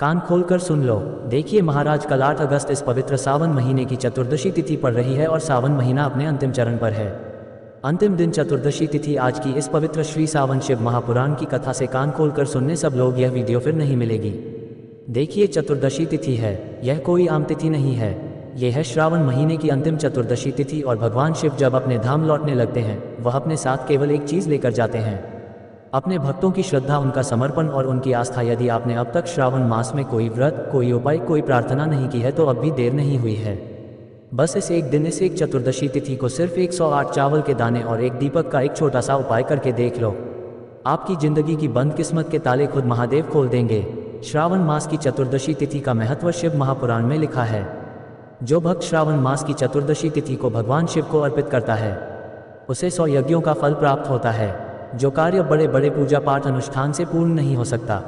कान खोलकर सुन लो। देखिए महाराज, कल 8 अगस्त इस पवित्र सावन महीने की चतुर्दशी तिथि पड़ रही है और सावन महीना अपने अंतिम चरण पर है। अंतिम दिन चतुर्दशी तिथि आज की इस पवित्र श्री सावन शिव महापुराण की कथा से कान खोलकर सुनने सब लोग, यह वीडियो फिर नहीं मिलेगी। देखिए चतुर्दशी तिथि है, यह कोई आम तिथि नहीं है। यह है श्रावण महीने की अंतिम चतुर्दशी तिथि और भगवान शिव जब अपने धाम लौटने लगते हैं, वह अपने साथ केवल एक चीज़ लेकर जाते हैं, अपने भक्तों की श्रद्धा, उनका समर्पण और उनकी आस्था। यदि आपने अब तक श्रावण मास में कोई व्रत, कोई उपाय, कोई प्रार्थना नहीं की है तो अब भी देर नहीं हुई है। बस इस एक दिन, इस एक चतुर्दशी तिथि को सिर्फ 108 चावल के दाने और एक दीपक का एक छोटा सा उपाय करके देख लो। आपकी जिंदगी की बंद किस्मत के ताले खुद महादेव खोल देंगे। श्रावण मास की चतुर्दशी तिथि का महत्व शिव महापुराण में लिखा है। जो भक्त श्रावण मास की चतुर्दशी तिथि को भगवान शिव को अर्पित करता है, उसे 100 यज्ञों का फल प्राप्त होता है। जो कार्य बड़े बड़े पूजा पाठ अनुष्ठान से पूर्ण नहीं हो सकता,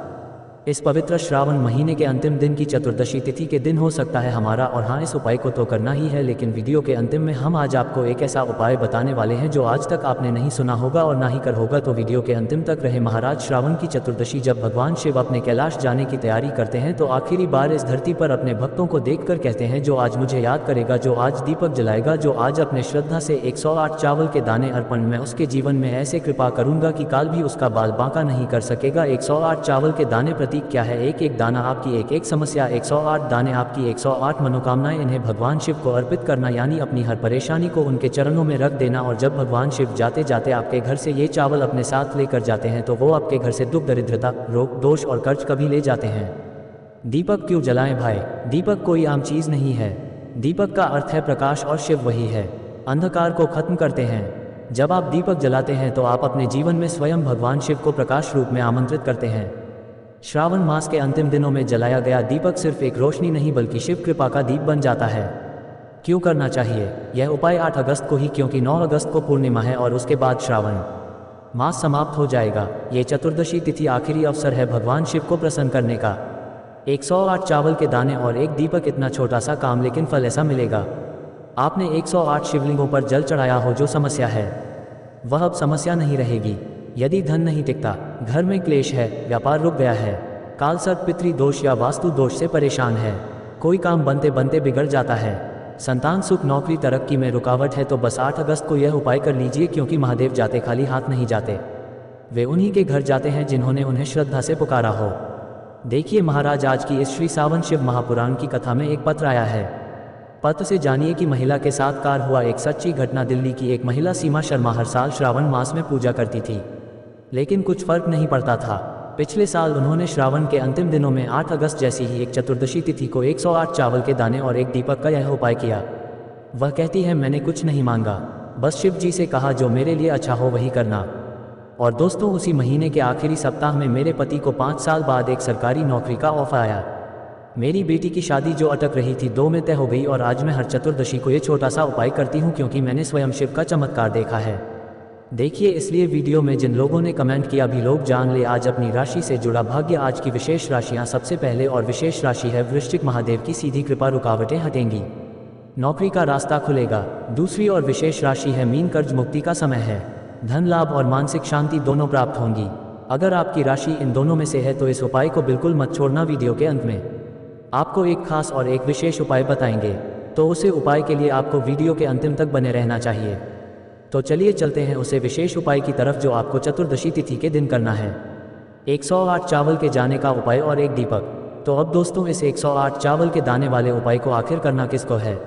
इस पवित्र श्रावण महीने के अंतिम दिन की चतुर्दशी तिथि के दिन हो सकता है हमारा। और हाँ, इस उपाय को तो करना ही है। लेकिन वीडियो के अंतिम में हम आज आपको एक ऐसा उपाय बताने वाले हैं जो आज तक आपने नहीं सुना होगा और ना ही कर होगा, तो वीडियो के अंतिम तक रहे। महाराज, श्रावण की चतुर्दशी जब भगवान शिव अपने कैलाश जाने की तैयारी करते हैं तो आखिरी बार इस धरती पर अपने भक्तों को देखकर कहते हैं, जो आज मुझे याद करेगा, जो आज दीपक जलाएगा, जो आज अपने श्रद्धा से 108 चावल के दाने अर्पण, मैं उसके जीवन में ऐसे कृपा करूंगा कि काल भी उसका बाल बांका नहीं कर सकेगा। 108 चावल के दाने प्रतीक क्या है? एक एक दाना आपकी एक एक समस्या, 108 दाने आपकी 108 मनोकामनाएं। इन्हें भगवान शिव को अर्पित करना यानी अपनी हर परेशानी को उनके चरणों में रख देना। और जब भगवान शिव जाते जाते आपके घर से ये चावल अपने साथ लेकर जाते हैं तो वो आपके घर से दुख, दरिद्रता, रोग, दोष और कर्ज कभी ले जाते हैं। दीपक क्यों जलाएं भाई? दीपक कोई आम चीज नहीं है। दीपक का अर्थ है प्रकाश और शिव वही है, अंधकार को खत्म करते हैं। जब आप दीपक जलाते हैं तो आप अपने जीवन में स्वयं भगवान शिव को प्रकाश रूप में आमंत्रित करते हैं। श्रावण मास के अंतिम दिनों में जलाया गया दीपक सिर्फ एक रोशनी नहीं बल्कि शिव कृपा का दीप बन जाता है। क्यों करना चाहिए यह उपाय? 8 अगस्त को ही, क्योंकि 9 अगस्त को पूर्णिमा है और उसके बाद श्रावण मास समाप्त हो जाएगा। ये चतुर्दशी तिथि आखिरी अवसर है भगवान शिव को प्रसन्न करने का। 108 चावल के दाने और एक दीपक, इतना छोटा सा काम लेकिन फल ऐसा मिलेगा। आपने 108 शिवलिंगों पर जल चढ़ाया हो। जो समस्या है वह अब समस्या नहीं रहेगी। यदि धन नहीं टिकता, घर में क्लेश है, व्यापार रुक गया है, काल सर्प, पितृ दोष या वास्तु दोष से परेशान है, कोई काम बनते बनते बिगड़ जाता है, संतान सुख, नौकरी, तरक्की में रुकावट है, तो बस 8 अगस्त को यह उपाय कर लीजिए। क्योंकि महादेव जाते खाली हाथ नहीं जाते, वे उन्हीं के घर जाते हैं जिन्होंने उन्हें श्रद्धा से पुकारा हो। देखिए महाराज, आज की इस श्री सावन शिव महापुराण की कथा में एक पत्र आया है। पत्र से जानिए कि महिला के साथ कार हुआ एक सच्ची घटना। दिल्ली की एक महिला सीमा शर्मा हर साल श्रावण मास में पूजा करती थी, लेकिन कुछ फर्क नहीं पड़ता था। पिछले साल उन्होंने श्रावण के अंतिम दिनों में 8 अगस्त जैसी ही एक चतुर्दशी तिथि को 108 चावल के दाने और एक दीपक का यह उपाय किया। वह कहती है, मैंने कुछ नहीं मांगा, बस शिव जी से कहा जो मेरे लिए अच्छा हो वही करना। और दोस्तों, उसी महीने के आखिरी सप्ताह में मेरे पति को 5 साल बाद एक सरकारी नौकरी का ऑफर आया। मेरी बेटी की शादी जो अटक रही थी 2 में तय हो गई और आज मैं हर चतुर्दशी को ये छोटा सा उपाय करती हूँ क्योंकि मैंने स्वयं शिव का चमत्कार देखा है। देखिए, इसलिए वीडियो में जिन लोगों ने कमेंट किया भी लोग जान ले आज अपनी राशि से जुड़ा भाग्य। आज की विशेष राशियां, सबसे पहले और विशेष राशि है वृश्चिक। महादेव की सीधी कृपा, रुकावटें हटेंगी, नौकरी का रास्ता खुलेगा। दूसरी और विशेष राशि है मीन, कर्ज मुक्ति का समय है, धन लाभ और मानसिक शांति दोनों प्राप्त होंगी। अगर आपकी राशि इन दोनों में से है तो इस उपाय को बिल्कुल मत छोड़ना। वीडियो के अंत में आपको एक खास और एक विशेष उपाय बताएंगे, तो उसे उपाय के लिए आपको वीडियो के अंतिम तक बने रहना चाहिए। तो चलिए चलते हैं उसे विशेष उपाय की तरफ जो आपको चतुर्दशी तिथि के दिन करना है। 108 चावल के जाने का उपाय और एक दीपक। तो अब दोस्तों, इस 108 चावल के दाने वाले उपाय को आखिर करना किसको है?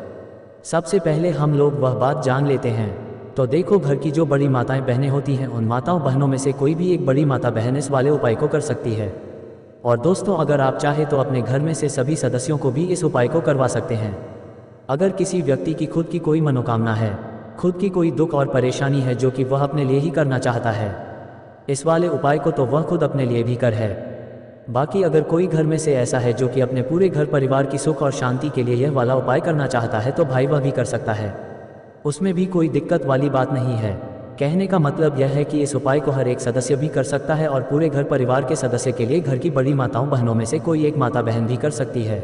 सबसे पहले हम लोग वह बात जान लेते हैं। तो देखो, घर की जो बड़ी माताएं बहनें होती हैं, उन माताओं बहनों में से कोई भी एक बड़ी माता बहन इस वाले उपाय को कर सकती है। और दोस्तों, अगर आप चाहे तो अपने घर में से सभी सदस्यों को भी इस उपाय को करवा सकते हैं। अगर किसी व्यक्ति की खुद की कोई मनोकामना है, खुद की कोई दुख और परेशानी है जो कि वह अपने लिए ही करना चाहता है, इस वाले उपाय को तो वह खुद अपने लिए भी कर है। बाकी अगर कोई घर में से ऐसा है जो कि अपने पूरे घर परिवार की सुख और शांति के लिए यह वाला उपाय करना चाहता है तो भाई वह भी कर सकता है, उसमें भी कोई दिक्कत वाली बात नहीं है। कहने का मतलब यह है कि इस उपाय को हर एक सदस्य भी कर सकता है और पूरे घर परिवार के सदस्य के लिए घर की बड़ी माताओं बहनों में से कोई एक माता बहन भी कर सकती है।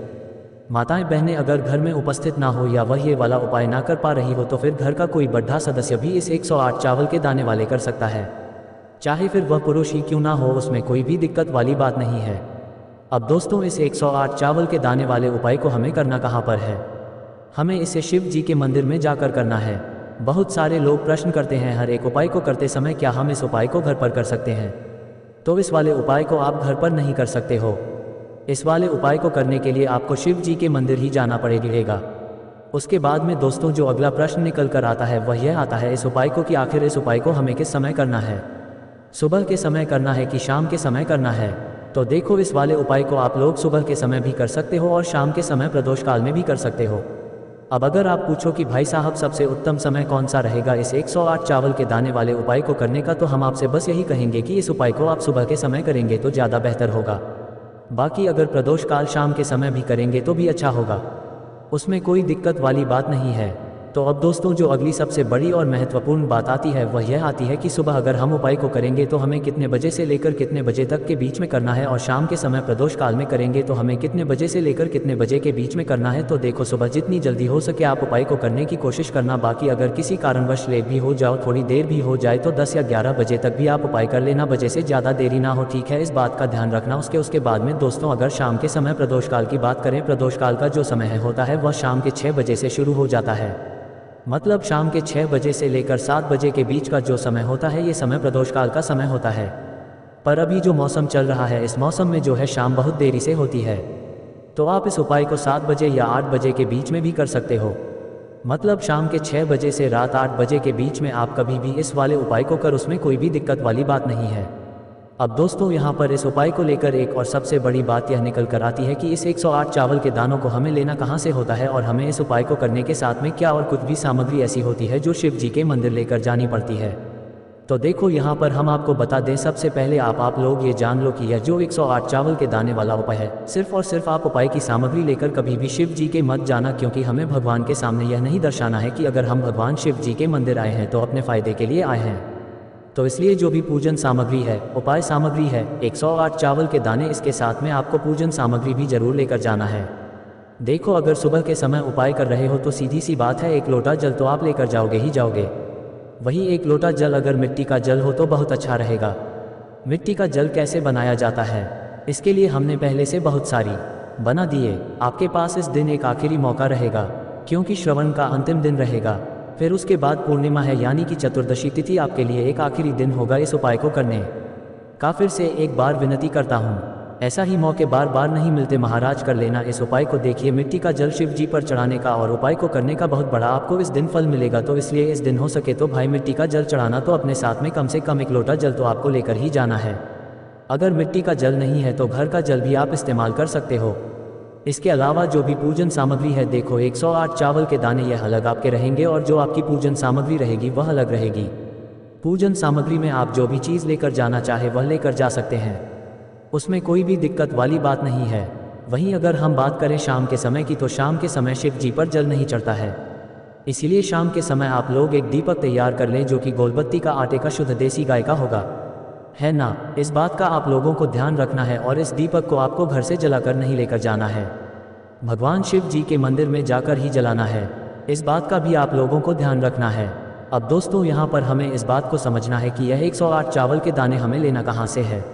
माताएं बहनें अगर घर में उपस्थित ना हो या वह ये वाला उपाय ना कर पा रही हो तो फिर घर का कोई बड़ा सदस्य भी इस 108 चावल के दाने वाले कर सकता है, चाहे फिर वह पुरुष ही क्यों ना हो, उसमें कोई भी दिक्कत वाली बात नहीं है। अब दोस्तों इस 108 चावल के दाने वाले उपाय को हमें करना कहाँ पर है? हमें इसे शिव जी के मंदिर में जाकर करना है। बहुत सारे लोग प्रश्न करते हैं हर एक उपाय को करते समय क्या हम इस उपाय को घर पर कर सकते हैं? तो इस वाले उपाय को आप घर पर नहीं कर सकते हो। इस वाले उपाय को करने के लिए आपको शिव जी के मंदिर ही जाना पड़ेगा। उसके बाद में दोस्तों जो अगला प्रश्न निकल कर आता है वह यह आता है इस उपाय को कि आखिर इस उपाय को हमें किस समय करना है? सुबह के समय करना है कि शाम के समय करना है? तो देखो इस वाले उपाय को आप लोग सुबह के समय भी कर सकते हो और शाम के समय प्रदोष काल में भी कर सकते हो। अब अगर आप पूछो कि भाई साहब सबसे उत्तम समय कौन सा रहेगा इस 108 चावल के दाने वाले उपाय को करने का, तो हम आपसे बस यही कहेंगे कि इस उपाय को आप सुबह के समय करेंगे तो ज़्यादा बेहतर होगा। बाकी अगर प्रदोष काल शाम के समय भी करेंगे तो भी अच्छा होगा, उसमें कोई दिक्कत वाली बात नहीं है। तो अब दोस्तों जो अगली सबसे बड़ी और महत्वपूर्ण बात आती है वह यह आती है कि सुबह अगर हम उपाय को करेंगे तो हमें कितने बजे से लेकर कितने बजे तक के बीच में करना है, और शाम के समय प्रदोष काल में करेंगे तो हमें कितने बजे से लेकर कितने बजे के बीच में करना है। तो देखो सुबह जितनी जल्दी हो सके आप उपाय को करने की कोशिश करना। बाकी अगर किसी कारणवश लेट भी हो जाओ, थोड़ी देर भी हो जाए तो 10 या 11 बजे तक भी आप उपाय कर लेना, बजे से ज़्यादा देरी ना हो, ठीक है? इस बात का ध्यान रखना। उसके बाद में दोस्तों अगर शाम के समय प्रदोष काल की बात करें, प्रदोष काल का जो समय होता है वह शाम के 6 बजे से शुरू हो जाता है। मतलब शाम के 6 बजे से लेकर 7 बजे के बीच का जो समय होता है ये समय प्रदोष काल का समय होता है। पर अभी जो मौसम चल रहा है इस मौसम में जो है शाम बहुत देरी से होती है, तो आप इस उपाय को 7 बजे या 8 बजे के बीच में भी कर सकते हो। मतलब शाम के 6 बजे से रात 8 बजे के बीच में आप कभी भी इस वाले उपाय को कर, उसमें कोई भी दिक्कत वाली बात नहीं है। अब दोस्तों यहाँ पर इस उपाय को लेकर एक और सबसे बड़ी बात यह निकल कर आती है कि इस 108 चावल के दानों को हमें लेना कहाँ से होता है, और हमें इस उपाय को करने के साथ में क्या और कुछ भी सामग्री ऐसी होती है जो शिव जी के मंदिर लेकर जानी पड़ती है। तो देखो यहाँ पर हम आपको बता दें, सबसे पहले आप लोग ये जान लो कि यह जो 108 चावल के दाने वाला उपाय है, सिर्फ और सिर्फ आप उपाय की सामग्री लेकर कभी भी शिव जी के मत जाना, क्योंकि हमें भगवान के सामने यह नहीं दर्शाना है कि अगर हम भगवान शिव जी के मंदिर आए हैं तो अपने फायदे के लिए आए हैं। तो इसलिए जो भी पूजन सामग्री है, उपाय सामग्री है, 108 चावल के दाने, इसके साथ में आपको पूजन सामग्री भी जरूर लेकर जाना है। देखो अगर सुबह के समय उपाय कर रहे हो तो सीधी सी बात है 1 लोटा जल तो आप लेकर जाओगे ही जाओगे। वही 1 लोटा जल अगर मिट्टी का जल हो तो बहुत अच्छा रहेगा। मिट्टी का जल कैसे बनाया जाता है, इसके लिए हमने पहले से बहुत सारी बना दिए। आपके पास इस दिन एक आखिरी मौका रहेगा, क्योंकि श्रवण का अंतिम दिन रहेगा, फिर उसके बाद पूर्णिमा है, यानी कि चतुर्दशी तिथि आपके लिए एक आखिरी दिन होगा इस उपाय को करने का। फिर से एक बार विनती करता हूँ, ऐसा ही मौके बार बार नहीं मिलते महाराज, कर लेना इस उपाय को। देखिए मिट्टी का जल शिव जी पर चढ़ाने का और उपाय को करने का बहुत बड़ा आपको इस दिन फल मिलेगा। तो इसलिए इस दिन हो सके तो भाई मिट्टी का जल चढ़ाना तो अपने साथ में कम से कम 1 लोटा जल तो आपको लेकर ही जाना है। अगर मिट्टी का जल नहीं है तो घर का जल भी आप इस्तेमाल कर सकते हो। इसके अलावा जो भी पूजन सामग्री है, देखो 108 चावल के दाने यह अलग आपके रहेंगे और जो आपकी पूजन सामग्री रहेगी वह अलग रहेगी। पूजन सामग्री में आप जो भी चीज़ लेकर जाना चाहे वह लेकर जा सकते हैं, उसमें कोई भी दिक्कत वाली बात नहीं है। वहीं अगर हम बात करें शाम के समय की, तो शाम के समय शिव जी पर जल नहीं चढ़ता है, इसलिए शाम के समय आप लोग एक दीपक तैयार कर लें जो कि गोलबत्ती का आटे का शुद्ध देसी गाय का होगा, है ना? इस बात का आप लोगों को ध्यान रखना है, और इस दीपक को आपको घर से जलाकर नहीं लेकर जाना है, भगवान शिव जी के मंदिर में जाकर ही जलाना है। इस बात का भी आप लोगों को ध्यान रखना है। अब दोस्तों यहाँ पर हमें इस बात को समझना है कि यह 108 चावल के दाने हमें लेना कहाँ से है।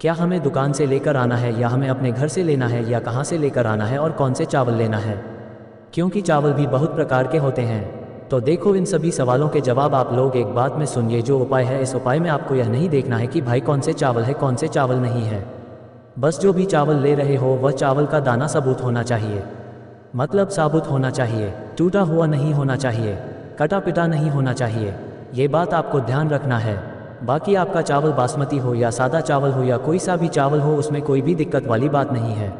क्या हमें दुकान से लेकर आना है, या हमें अपने घर से लेना है, या कहाँ से लेकर आना है, और कौन से चावल लेना है, क्योंकि चावल भी बहुत प्रकार के होते हैं। तो देखो इन सभी सवालों के जवाब आप लोग एक बात में सुनिए। जो उपाय है, इस उपाय में आपको यह नहीं देखना है कि भाई कौन से चावल है कौन से चावल नहीं है। बस जो भी चावल ले रहे हो वह चावल का दाना साबुत होना चाहिए, मतलब साबुत होना चाहिए, टूटा हुआ नहीं होना चाहिए, कटा पिटा नहीं होना चाहिए। ये बात आपको ध्यान रखना है। बाकी आपका चावल बासमती हो या सादा चावल हो या कोई सा भी चावल हो, उसमें कोई भी दिक्कत वाली बात नहीं है।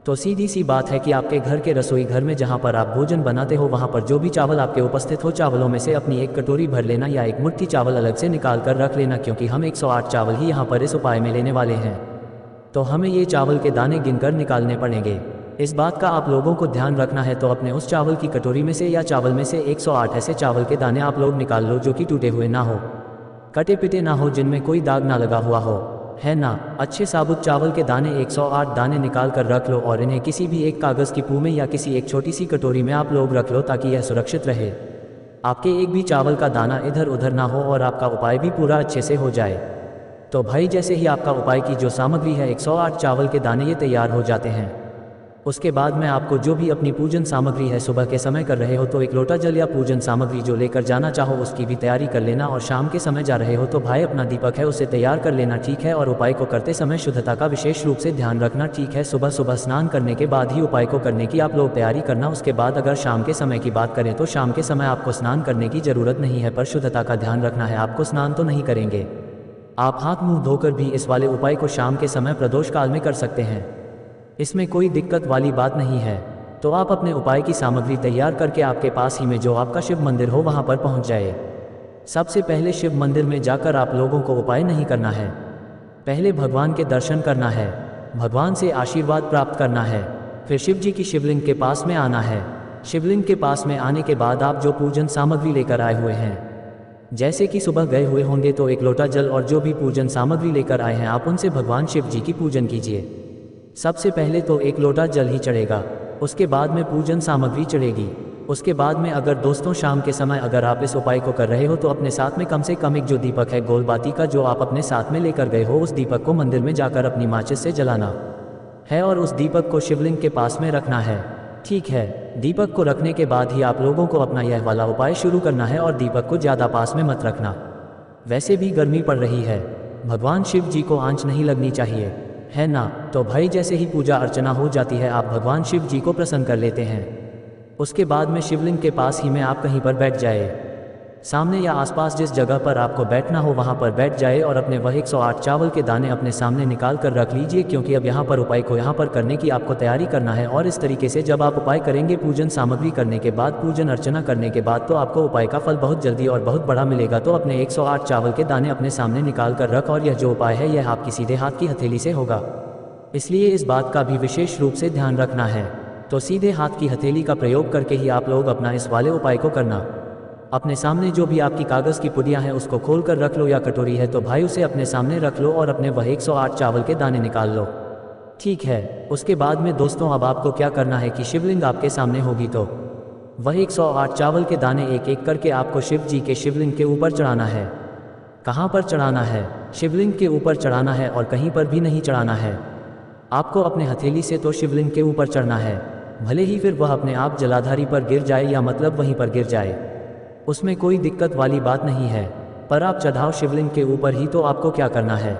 तो सीधी सी बात है कि आपके घर के रसोई घर में जहाँ पर आप भोजन बनाते हो वहाँ पर जो भी चावल आपके उपस्थित हो, चावलों में से अपनी एक कटोरी भर लेना या एक मुट्ठी चावल अलग से निकाल कर रख लेना, क्योंकि हम 108 चावल ही यहाँ पर इस उपाय में लेने वाले हैं, तो हमें ये चावल के दाने गिनकर निकालने पड़ेंगे। इस बात का आप लोगों को ध्यान रखना है। तो अपने उस चावल की कटोरी में से या चावल में से 108 ऐसे चावल के दाने आप लोग निकाल लो जो कि टूटे हुए ना हो, कटे पिटे ना हो, जिनमें कोई दाग ना लगा हुआ हो, है ना? अच्छे साबुत चावल के दाने 108 दाने निकाल कर रख लो, और इन्हें किसी भी एक कागज़ की पू में या किसी एक छोटी सी कटोरी में आप लोग रख लो, ताकि यह सुरक्षित रहे, आपके एक भी चावल का दाना इधर उधर ना हो और आपका उपाय भी पूरा अच्छे से हो जाए। तो भाई जैसे ही आपका उपाय की जो सामग्री है 108 चावल के दाने ये तैयार हो जाते हैं, उसके बाद में आपको जो भी अपनी पूजन सामग्री है सुबह के समय कर रहे हो तो एक लोटा जल या पूजन सामग्री जो लेकर जाना चाहो उसकी भी तैयारी कर लेना, और शाम के समय जा रहे हो तो भाई अपना दीपक है उसे तैयार कर लेना, ठीक है। और उपाय को करते समय शुद्धता का विशेष रूप से ध्यान रखना, ठीक है। सुबह सुबह स्नान करने के बाद ही उपाय को करने की आप लोग तैयारी करना। उसके बाद अगर शाम के समय की बात करें तो शाम के समय आपको स्नान करने की जरूरत नहीं है, पर शुद्धता का ध्यान रखना है। आपको स्नान तो नहीं करेंगे, आप हाथ मुंह धोकर भी इस वाले उपाय को शाम के समय प्रदोष काल में कर सकते हैं, इसमें कोई दिक्कत वाली बात नहीं है। तो आप अपने उपाय की सामग्री तैयार करके आपके पास ही में जो आपका शिव मंदिर हो वहां पर पहुंच जाए। सबसे पहले शिव मंदिर में जाकर आप लोगों को उपाय नहीं करना है, पहले भगवान के दर्शन करना है, भगवान से आशीर्वाद प्राप्त करना है, फिर शिव जी की शिवलिंग के पास में आना है। शिवलिंग के पास में आने के बाद आप जो पूजन सामग्री लेकर आए हुए हैं, जैसे कि सुबह गए हुए होंगे तो एक लोटा जल और जो भी पूजन सामग्री लेकर आए हैं आप उनसे भगवान शिव जी की पूजन कीजिए। सबसे पहले तो एक लोटा जल ही चढ़ेगा, उसके बाद में पूजन सामग्री चढ़ेगी। उसके बाद में अगर दोस्तों शाम के समय अगर आप इस उपाय को कर रहे हो तो अपने साथ में कम से कम एक जो दीपक है गोल बाती का जो आप अपने साथ में लेकर गए हो, उस दीपक को मंदिर में जाकर अपनी माचिस से जलाना है और उस दीपक को शिवलिंग के पास में रखना है, ठीक है। दीपक को रखने के बाद ही आप लोगों को अपना यह वाला उपाय शुरू करना है और दीपक को ज़्यादा पास में मत रखना। वैसे भी गर्मी पड़ रही है, भगवान शिव जी को आंच नहीं लगनी चाहिए, है ना। तो भाई जैसे ही पूजा अर्चना हो जाती है आप भगवान शिव जी को प्रसन्न कर लेते हैं। उसके बाद में शिवलिंग के पास ही में आप कहीं पर बैठ जाए, सामने या आसपास जिस जगह पर आपको बैठना हो वहां पर बैठ जाए और अपने वह 108 चावल के दाने अपने सामने निकाल कर रख लीजिए, क्योंकि अब यहाँ पर उपाय को यहाँ पर करने की आपको तैयारी करना है। और इस तरीके से जब आप उपाय करेंगे पूजन सामग्री करने के बाद, पूजन अर्चना करने के बाद, तो आपको उपाय का फल बहुत जल्दी और बहुत बड़ा मिलेगा। तो अपने 108 चावल के दाने अपने सामने निकाल कर रख, और यह जो उपाय है यह आपकी सीधे हाथ की हथेली से होगा, इसलिए इस बात का भी विशेष रूप से ध्यान रखना है। तो सीधे हाथ की हथेली का प्रयोग करके ही आप लोग अपना इस वाले उपाय को करना। अपने सामने जो भी आपकी कागज़ की पुड़ियाँ हैं उसको खोल कर रख लो, या कटोरी है तो भाई उसे अपने सामने रख लो और अपने वह 108 चावल के दाने निकाल लो, ठीक है। उसके बाद में दोस्तों अब आपको क्या करना है कि शिवलिंग आपके सामने होगी तो वह 108 चावल के दाने एक एक करके आपको शिव जी के शिवलिंग के ऊपर चढ़ाना है। कहाँ पर चढ़ाना है? शिवलिंग के ऊपर चढ़ाना है और कहीं पर भी नहीं चढ़ाना है। आपको अपने हथेली से तो शिवलिंग के ऊपर चढ़ना है, भले ही फिर वह अपने आप जलाधारी पर गिर जाए या मतलब वहीं पर गिर जाए, उसमें कोई दिक्कत वाली बात नहीं है, पर आप चढ़ाओ शिवलिंग के ऊपर ही। तो आपको क्या करना है,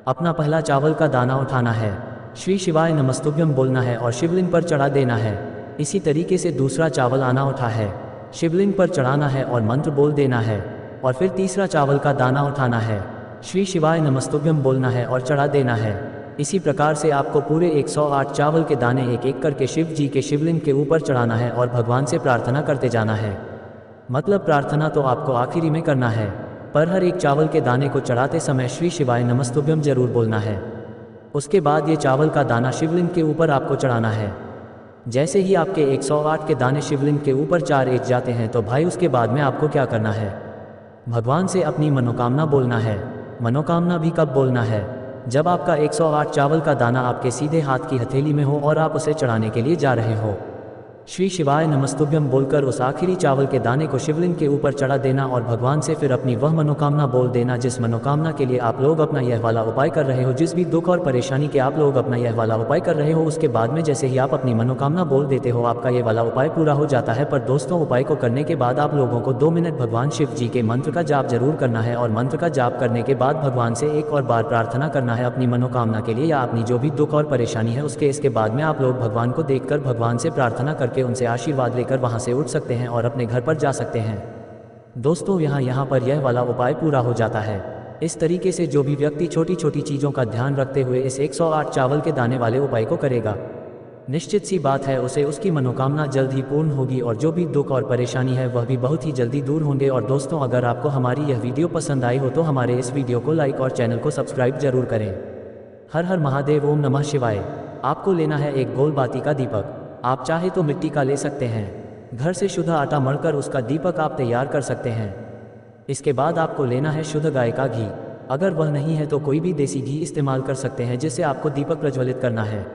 अपना पहला चावल का दाना उठाना है, श्री शिवाय नमस्तुभ्यम बोलना है और शिवलिंग पर चढ़ा देना है। इसी तरीके से दूसरा चावल आना उठा है, शिवलिंग पर चढ़ाना है और मंत्र बोल देना है, और फिर तीसरा चावल का दाना उठाना है, श्री शिवाय नमस्तुभ्यम बोलना है और चढ़ा देना है। इसी प्रकार से आपको पूरे 108 चावल के दाने एक एक करके शिव जी के शिवलिंग के ऊपर चढ़ाना है और भगवान से प्रार्थना करते जाना है। मतलब प्रार्थना तो आपको आखिरी में करना है, पर हर एक चावल के दाने को चढ़ाते समय श्री शिवाय नमस्तुभ्यम जरूर बोलना है। उसके बाद ये चावल का दाना शिवलिंग के ऊपर आपको चढ़ाना है। जैसे ही आपके 108 के दाने शिवलिंग के ऊपर 4 एक जाते हैं तो भाई उसके बाद में आपको क्या करना है, भगवान से अपनी मनोकामना बोलना है। मनोकामना भी कब बोलना है, जब आपका 108 चावल का दाना आपके सीधे हाथ की हथेली में हो और आप उसे चढ़ाने के लिए जा रहे हो। श्री शिवाय नमस्तुभ्यम बोलकर उस आखिरी चावल के दाने को शिवलिंग के ऊपर चढ़ा देना और भगवान से फिर अपनी वह मनोकामना बोल देना जिस मनोकामना के लिए आप लोग अपना यह वाला उपाय कर रहे हो। जिस भी दुख और परेशानी के आप लोग अपना यह वाला उपाय कर रहे हो, उसके बाद में जैसे ही आप अपनी मनोकामना बोल देते हो आपका ये वाला उपाय पूरा हो जाता है। पर दोस्तों उपाय को करने के बाद आप लोगों को 2 मिनट भगवान शिव जी के मंत्र का जाप जरूर करना है, और मंत्र का जाप करने के बाद भगवान से एक और बार प्रार्थना करना है अपनी मनोकामना के लिए या अपनी जो भी दुख और परेशानी है उसके। इसके बाद में आप लोग भगवान को देखकर भगवान से प्रार्थना करके उनसे आशीर्वाद लेकर वहां से उठ सकते हैं और अपने घर पर जा सकते हैं। दोस्तों यहाँ पर यह वाला उपाय पूरा हो जाता है। इस तरीके से जो भी व्यक्ति छोटी छोटी चीज़ों का ध्यान रखते हुए इस 108 चावल के दाने वाले उपाय को करेगा, निश्चित सी बात है उसे उसकी मनोकामना जल्द ही पूर्ण होगी और जो भी दुख और परेशानी है वह भी बहुत ही जल्दी दूर होंगे। और दोस्तों अगर आपको हमारी यह वीडियो पसंद आई हो तो हमारे इस वीडियो को लाइक और चैनल को सब्सक्राइब जरूर करें। हर हर महादेव, ओम नमः शिवाय। आपको लेना है एक गोल बाती का दीपक, आप चाहे तो मिट्टी का ले सकते हैं। घर से शुद्ध आटा मढ़कर उसका दीपक आप तैयार कर सकते हैं। इसके बाद आपको लेना है शुद्ध गाय का घी, अगर वह नहीं है तो कोई भी देसी घी इस्तेमाल कर सकते हैं जिससे आपको दीपक प्रज्वलित करना है।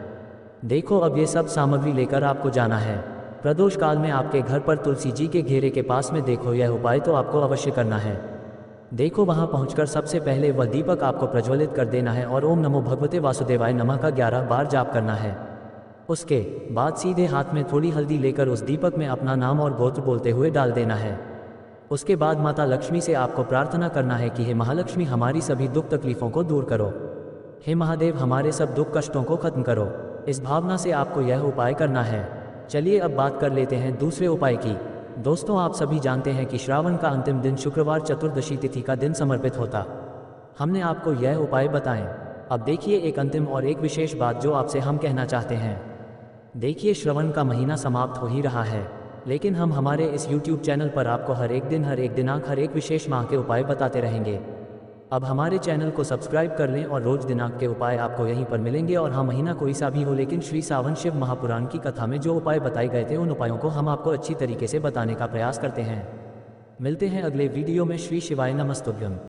देखो अब ये सब सामग्री लेकर आपको जाना है। प्रदोष काल में आपके घर पर तुलसी जी के घेरे के पास में देखो यह उपाय तो आपको अवश्य करना है। देखो वहां पहुंचकर सबसे पहले वह दीपक आपको प्रज्वलित कर देना है और ओम नमो भगवते वासुदेवाय नमः का 11 बार जाप करना है। उसके बाद सीधे हाथ में थोड़ी हल्दी लेकर उस दीपक में अपना नाम और गोत्र बोलते हुए डाल देना है। उसके बाद माता लक्ष्मी से आपको प्रार्थना करना है कि हे महालक्ष्मी हमारी सभी दुख तकलीफों को दूर करो, हे महादेव हमारे सब दुख कष्टों को खत्म करो। इस भावना से आपको यह उपाय करना है। चलिए अब बात कर लेते हैं दूसरे उपाय की। दोस्तों आप सभी जानते हैं कि श्रावण का अंतिम दिन शुक्रवार चतुर्दशी तिथि का दिन समर्पित होता। हमने आपको यह उपाय बताएं। अब देखिए एक अंतिम और एक विशेष बात जो आपसे हम कहना चाहते हैं। देखिए श्रवण का महीना समाप्त हो ही रहा है, लेकिन हम हमारे इस YouTube चैनल पर आपको हर एक दिन, हर एक दिनांक, हर एक विशेष माह के उपाय बताते रहेंगे। अब हमारे चैनल को सब्सक्राइब कर लें और रोज दिनांक के उपाय आपको यहीं पर मिलेंगे। और हाँ, महीना कोई सा भी हो, लेकिन श्री सावन शिव महापुराण की कथा में जो उपाय बताए गए थे उन उपायों को हम आपको अच्छी तरीके से बताने का प्रयास करते हैं। मिलते हैं अगले वीडियो में। श्री शिवाय नमस्तुभ्यम।